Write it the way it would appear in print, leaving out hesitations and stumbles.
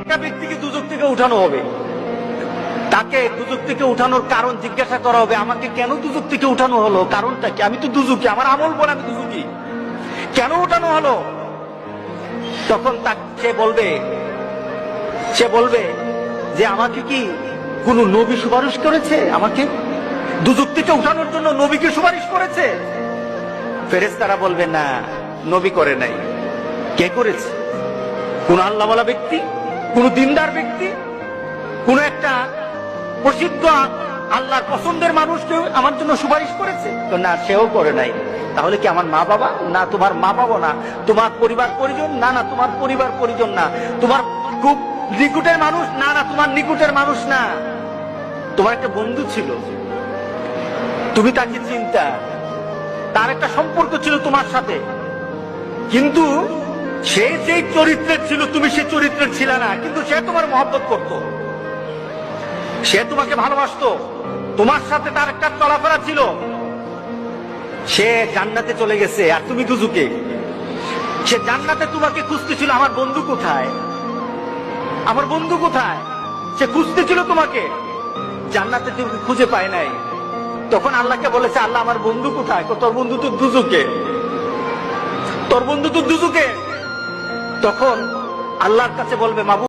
একটা ব্যক্তিকে দুজক থেকে উঠানো হবে, তাকে দুজক থেকে উঠানোর কারণ জিজ্ঞাসা করা হবে, আমাকে কেন দুজক থেকে উঠানো হলো, কারণটা কি? আমি তো দুজকি, আমার আমল বলে আমি দুজকি, কেন উঠানো হলো? তখন সে বলবে যে আমাকে কি কোন নবী সুপারিশ করেছে? আমাকে দুজক থেকে উঠানোর জন্য নবীকে সুপারিশ করেছে? ফেরেশতারা বলবে না, নবী করে নাই। কে করেছে? কোন আল্লাহওয়ালা ব্যক্তি, কোন দিনদার ব্যক্তি, কোন একটা প্রসিদ্ধ আল্লাহর পছন্দের মানুষ কেউ আমার জন্য সুপারিশ করেছে? তো না, সেও করে নাই। তাহলে কি আমার মা বাবা? না, তোমার মা বাবা না। তোমার পরিবার পরিজন? না না, তোমার পরিবার পরিজন না। তোমার খুব নিকটের মানুষ? না না, তোমার নিকটের মানুষ না। তোমার একটা বন্ধু ছিল, তুমি তাকে চিন্তা, তার একটা সম্পর্ক ছিল তোমার সাথে, কিন্তু সে যেই চরিত্রের ছিল তুমি সে চরিত্রের ছিল না, কিন্তু সে তোমার মহব্বত করত, সে তোমাকে ভালোবাসতো, তোমার সাথে তার একটা চলাফেরা ছিল। সে জান্নাতে চলে গেছে আর তুমি দুজকে। সে জান্নাতে তোমাকে খুঁজতেছিল, আমার বন্ধু কোথায়, আমার বন্ধু কোথায়? সে খুঁজতেছিল তোমাকে, জান্নাতে তুমি খুঁজে পায় নাই। তখন আল্লাহকে বলেছে, আল্লাহ আমার বন্ধু কোথায়? তোর বন্ধু তো দুজকে, তোর বন্ধু তো দুজকে। তখন আল্লাহর কাছে বলবে, মাবুদ